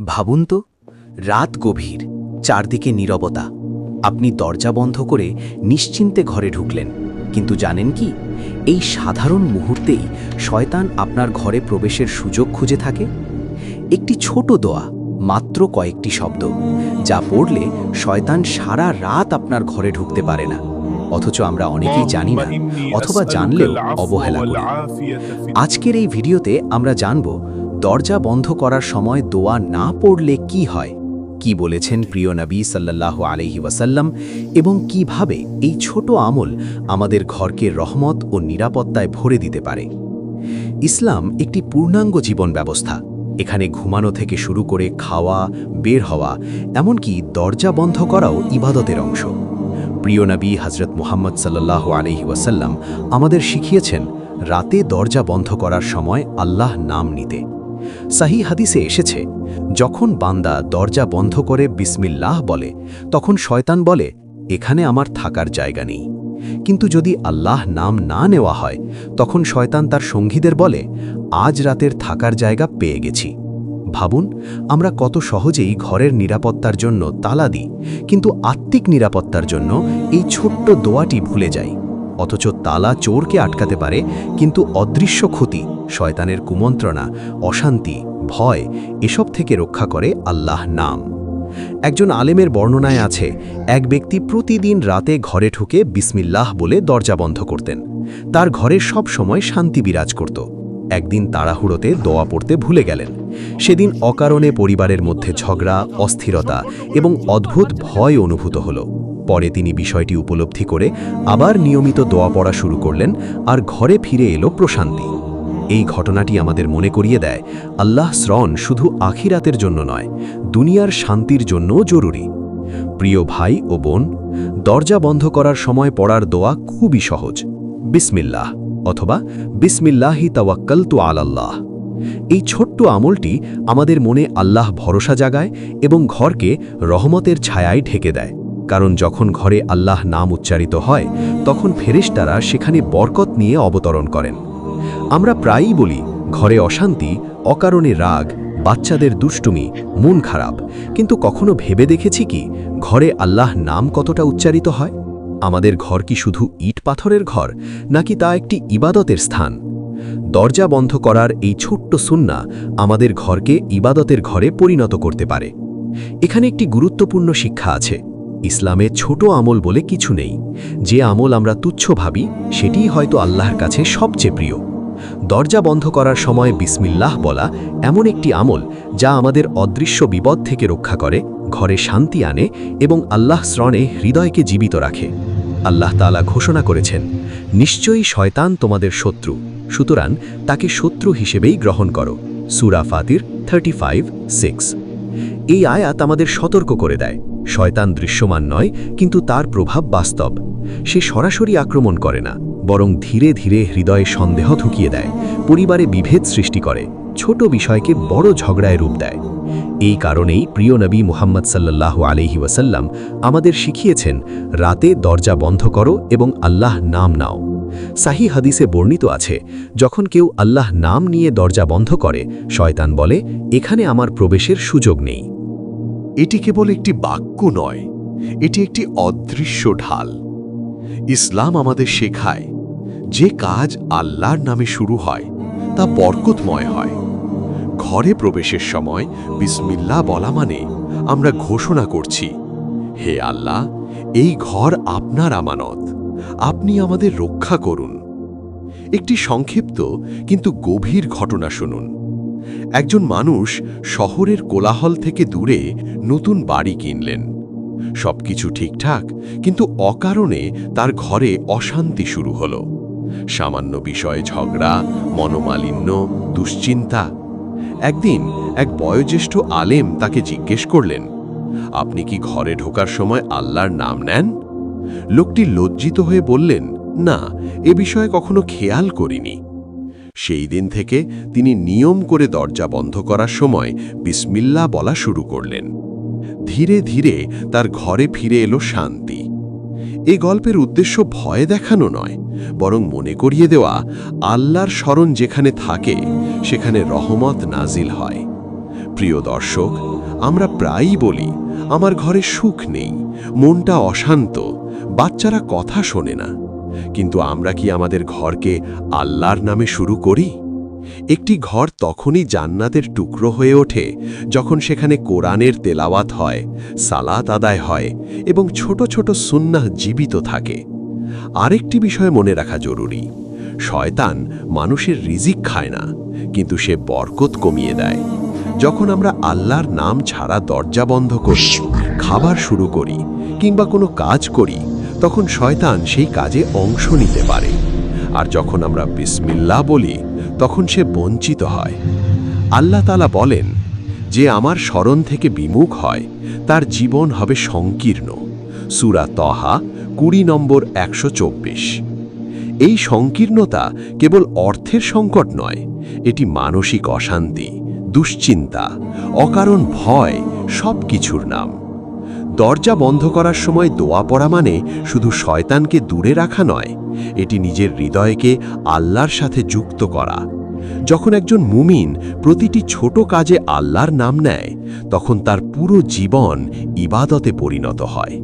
ভাবুন তো, রাত গভীর, চারদিকে নীরবতা। আপনি দরজা বন্ধ করে নিশ্চিন্তে ঘরে ঢুকলেন, কিন্তু জানেন কি, এই সাধারণ মুহূর্তেই শয়তান আপনার ঘরে প্রবেশের সুযোগ খুঁজে থাকে। একটি ছোট দোয়া, মাত্র কয়েকটি শব্দ, যা পড়লে শয়তান সারা রাত আপনার ঘরে ঢুকতে পারে না। অথচ আমরা অনেকেই জানি না, অথবা জানলেও অবহেলা করি। আজকের এই ভিডিওতে আমরা জানব, দরজা বন্ধ করার সময় দোয়া না পড়লে কি হয়, কি বলেছেন প্রিয় নবী সাল্লাল্লাহু আলাইহি ওয়াসাল্লাম, এবং কিভাবে এই ছোট আমল আমাদের ঘরকে রহমত ও নিরাপত্তায় ভরে দিতে পারে। ইসলাম একটি পূর্ণাঙ্গ জীবন ব্যবস্থা। এখানে ঘুমানো থেকে শুরু করে খাওয়া, বের হওয়া, এমনকি দরজা বন্ধ করাও ইবাদতের অংশ। প্রিয় নবী হযরত মুহাম্মদ সাল্লাল্লাহু আলাইহি ওয়াসাল্লাম আমাদের শিখিয়েছেন রাতে দরজা বন্ধ করার সময় আল্লাহ নাম নিতে। সহিহ হাদিসে এসেছে, যখন বান্দা দরজা বন্ধ করে বিসমিল্লাহ বলে, তখন শয়তান বলে, এখানে আমার থাকার জায়গা নেই। কিন্তু যদি আল্লাহ নাম না নেওয়া হয়, তখন শয়তান তার সঙ্গীদের বলে, আজ রাতের থাকার জায়গা পেয়ে গেছি। ভাবুন, আমরা কত সহজেই ঘরের নিরাপত্তার জন্য তালা দিই, কিন্তু আত্মিক নিরাপত্তার জন্য এই ছোট্ট দোয়াটি ভুলে যাই। অথচ তালা চোরকে আটকাতে পারে, কিন্তু অদৃশ্য ক্ষতি, শয়তানের কুমন্ত্রণা, অশান্তি, ভয়, এসব থেকে রক্ষা করে আল্লাহ নাম। একজন আলেমের বর্ণনায় আছে, এক ব্যক্তি প্রতিদিন রাতে ঘরে ঢুকে বিসমিল্লাহ বলে দরজা বন্ধ করতেন। তার ঘরে সব সময় শান্তি বিরাজ করত। একদিন তাড়াহুড়োতে দোয়া পড়তে ভুলে গেলেন। সেদিন অকারণে পরিবারের মধ্যে ঝগড়া, অস্থিরতা এবং অদ্ভুত ভয় অনুভূত হলো। পরে তিনি বিষয়টি উপলব্ধি করে আবার নিয়মিত দোয়া পড়া শুরু করলেন, আর ঘরে ফিরে এলো প্রশান্তি। এই ঘটনাটি আমাদের মনে করিয়ে দেয়, আল্লাহ শ্রণ শুধু আখিরাতের জন্য নয়, দুনিয়ার শান্তির জন্যও জরুরি। প্রিয় ভাই ও বোন, দরজা বন্ধ করার সময় পড়ার দোয়া খুবই সহজ, বিসমিল্লাহ অথবা বিসমিল্লাহি তাওয়াক্কালতু আলাল্লাহ। এই ছোট্ট আমলটি আমাদের মনে আল্লাহ ভরসা জাগায় এবং ঘরকে রহমতের ছায়ায় ঢেকে দেয়। কারণ যখন ঘরে আল্লাহ নাম উচ্চারিত হয়, তখন ফেরেশতারা সেখানে বরকত নিয়ে অবতরণ করেন। আমরা প্রায়ই বলি, ঘরে অশান্তি, অকারণে রাগ, বাচ্চাদের দুষ্টুমি, মন খারাপ, কিন্তু কখনো ভেবে দেখেছি কি, ঘরে আল্লাহ নাম কতটা উচ্চারিত হয়? আমাদের ঘর কি শুধু ইট পাথরের ঘর, নাকি তা একটি ইবাদতের স্থান? দরজা বন্ধ করার এই ছোট্ট সুন্নাহ আমাদের ঘরকে ইবাদতের ঘরে পরিণত করতে পারে। এখানে একটি গুরুত্বপূর্ণ শিক্ষা আছে, ইসলামে ছোট আমল বলে কিছু নেই। যে আমল আমরা তুচ্ছ ভাবি, সেটিই হয়তো আল্লাহর কাছে সবচেয়ে প্রিয়। দরজা বন্ধ করার সময় বিসমিল্লাহ বলা এমন একটি আমল, যা আমাদের অদৃশ্য বিপদ থেকে রক্ষা করে, ঘরে শান্তি আনে এবং আল্লাহ শ্রণে হৃদয়কে জীবিত রাখে। আল্লাহ তাআলা ঘোষণা করেছেন, নিশ্চয়ই শয়তান তোমাদের শত্রু, সুতরাং তাকে শত্রু হিসেবেই গ্রহণ করো। সূরা ফাতির 35:6। এই আয়াত আমাদের সতর্ক করে দেয়, শয়তান দৃশ্যমান নয়, কিন্তু তার প্রভাব বাস্তব। সে সরাসরি আক্রমণ করে না, বরং ধীরে ধীরে হৃদয়ে সন্দেহ ঢুকিয়ে দেয়, পরিবারে বিভেদ সৃষ্টি করে, ছোট বিষয়কে বড় ঝগড়ায় রূপ দেয়। এই কারণেই প্রিয় নবী মুহাম্মদ সাল্লাল্লাহু আলাইহি ওয়াসাল্লাম আমাদের শিখিয়েছেন, রাতে দরজা বন্ধ করো এবং আল্লাহ নাম নাও। সহিহ হাদিসে বর্ণিত আছে, যখন কেউ আল্লাহ নাম নিয়ে দরজা বন্ধ করে, শয়তান বলে, এখানে আমার প্রবেশের সুযোগ নেই। এটি কেবল একটি বাক্য নয়, এটি একটি অদৃশ্য ঢাল। ইসলাম আমাদের শেখায়, যে কাজ আল্লাহর নামে শুরু হয় তা বরকতময় হয়। ঘরে প্রবেশের সময় বিসমিল্লাহ বলা মানে আমরা ঘোষণা করছি, হে আল্লাহ, এই ঘর আপনার আমানত, আপনি আমাদের রক্ষা করুন। একটি সংক্ষিপ্ত কিন্তু গভীর ঘটনা শুনুন। একজন মানুষ শহরের কোলাহল থেকে দূরে নতুন বাড়ি কিনলেন। সবকিছু ঠিকঠাক, কিন্তু অকারণে তার ঘরে অশান্তি শুরু হলো। সামান্য বিষয়ে ঝগড়া, মনোমালিন্য, দুশ্চিন্তা। একদিন এক বয়োজ্যেষ্ঠ আলেম তাকে জিজ্ঞেস করলেন, আপনি কি ঘরে ঢোকার সময় আল্লাহর নাম নেন? লোকটি লজ্জিত হয়ে বললেন, না, এ বিষয়ে কখনো খেয়াল করিনি। সেই দিন থেকে তিনি নিয়ম করে দরজা বন্ধ করার সময় বিসমিল্লাহ বলা শুরু করলেন। ধীরে ধীরে তার ঘরে ফিরে এলো শান্তি। এই গল্পের উদ্দেশ্য ভয় দেখানো নয়, বরং মনে করিয়ে দেওয়া, আল্লাহর স্মরণ যেখানে থাকে সেখানে রহমত নাজিল হয়। প্রিয় দর্শক, আমরা প্রায়ই বলি আমার ঘরে সুখ নেই, মনটা অশান্ত, বাচ্চারা কথা শোনে না। কিন্তু আমরা কি আমাদের ঘরকে আল্লাহর নামে শুরু করি? একটি ঘর তখনই জান্নাতের টুকরো হয়ে ওঠে যখন সেখানে কোরআনের তেলাওয়াত হয়, সালাত আদায় হয় এবং ছোট ছোট সুন্নাহ জীবিত থাকে। আরেকটি বিষয় মনে রাখা জরুরি, শয়তান মানুষের রিজিক খায় না, কিন্তু সে বরকত কমিয়ে দেয়। যখন আমরা আল্লাহর নাম ছাড়া দরজা বন্ধ করি, খাবার শুরু করি কিংবা কোনো কাজ করি, তখন শয়তান সেই কাজে অংশ নিতে পারে। আর যখন আমরা বিসমিল্লাহ বলি, তখন সে বঞ্চিত হয়। আল্লাহ তাআলা বলেন, যে আমার স্মরণ থেকে বিমুখ হয় তার জীবন হবে সংকীর্ণ। সূরা তহা 20 নম্বর 124। এই সংকীর্ণতা কেবল অর্থের সংকট নয়, এটি মানসিক অশান্তি, দুশ্চিন্তা, অকারণ ভয়, সব কিছুর নাম। দরজা বন্ধ করার সময় দোয়া পড়া মানে শুধু শয়তানকে দূরে রাখা নয়, এটি নিজের হৃদয়কে আল্লাহর সাথে যুক্ত করা। যখন একজন মুমিন প্রতিটি ছোট কাজে আল্লাহর নাম নেয়, তখন তার পুরো জীবন ইবাদতে পরিণত হয়।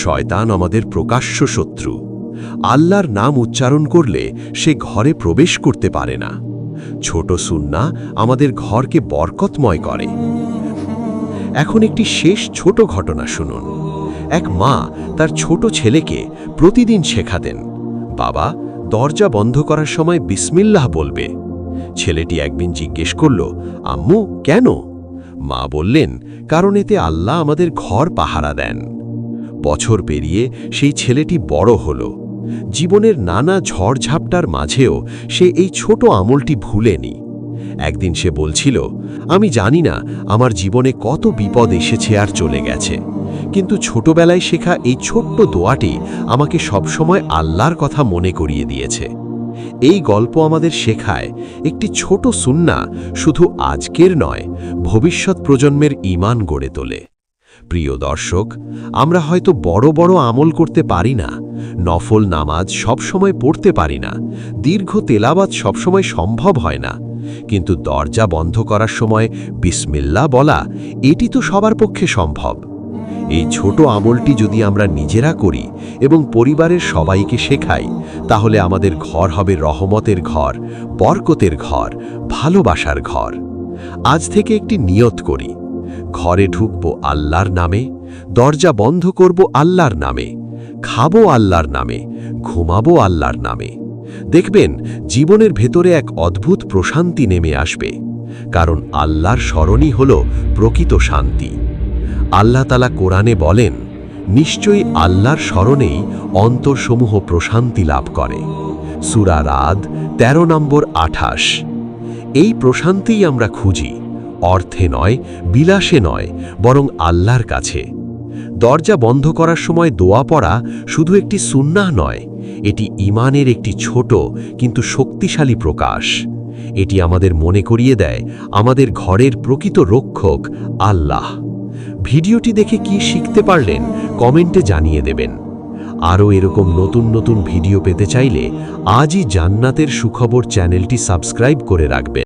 শয়তান আমাদের প্রকাশ্য শত্রু। আল্লাহর নাম উচ্চারণ করলে সে ঘরে প্রবেশ করতে পারে না। ছোট সুন্নাহ আমাদের ঘরকে বরকতময় করে। এখন একটি শেষ ছোট ঘটনা শুনুন। এক মা তার ছোট ছেলেকে প্রতিদিন শেখাতেন, বাবা, দরজা বন্ধ করার সময় বিসমিল্লাহ বলবে। ছেলেটি একদিন জিজ্ঞেস করল, আম্মু কেন? মা বললেন, কারণ এতে আল্লাহ আমাদের ঘর পাহারা দেন। বছর পেরিয়ে সেই ছেলেটি বড় হল। জীবনের নানা ঝড়ঝাপটার মাঝেও সে এই ছোট আমলটি ভুলেনি। একদিন সে বলছিল, আমি জানি না আমার জীবনে কত বিপদ এসেছে আর চলে গেছে, কিন্তু ছোটবেলায় শেখা এই ছোট্ট দোয়াটি আমাকে সবসময় আল্লাহর কথা মনে করিয়ে দিয়েছে। এই গল্প আমাদের শেখায়, একটি ছোট সুন্নাহ শুধু আজকের নয়, ভবিষ্যৎ প্রজন্মের ঈমান গড়ে তোলে। প্রিয় দর্শক, আমরা হয়তো বড় বড় আমল করতে পারি না, নফল নামাজ সবসময় পড়তে পারি না, দীর্ঘ তেলাওয়াত সবসময় সম্ভব হয় না, কিন্তু দরজা বন্ধ করার সময় বিসমিল্লাহ বলা, এটি তো সবার পক্ষে সম্ভব। এই ছোট আমলটি যদি আমরা নিজেরা করি এবং পরিবারের সবাইকে শেখাই, তাহলে আমাদের ঘর হবে রহমতের ঘর, বরকতের ঘর, ভালোবাসার ঘর। আজ থেকে একটি নিয়ত করি, ঘরে ঢুকবো আল্লাহর নামে, দরজা বন্ধ করব আল্লাহর নামে, খাবো আল্লাহর নামে, ঘুমাবো আল্লাহর নামে। দেখবেন জীবনের ভেতরে এক অদ্ভুত প্রশান্তি নেমে আসবে, কারণ আল্লাহর স্মরণই হল প্রকৃত শান্তি। আল্লাহ তাআলা কোরআনে বলেন, নিশ্চয়ই আল্লাহর স্মরণেই অন্তরসমূহ প্রশান্তি লাভ করে। সূরা রাদ 13 নম্বর 28। এই প্রশান্তিই আমরা খুঁজি, অর্থে নয়, বিলাসে নয়, বরং আল্লাহর কাছে। দরজা বন্ধ করার সময় দোয়া পড়া শুধু একটি সুন্নাহ নয়, এটি ঈমানের একটি ছোট কিন্তু শক্তিশালী প্রকাশ। এটি আমাদের মনে করিয়ে দেয় আমাদের ঘরের প্রকৃত রক্ষক আল্লাহ। ভিডিওটি দেখে কি শিখতে পারলেন কমেন্টে জানিয়ে দেবেন। আরও এরকম নতুন নতুন ভিডিও পেতে চাইলে আজই জান্নাতের সুখবর চ্যানেলটি সাবস্ক্রাইব করে রাখবেন।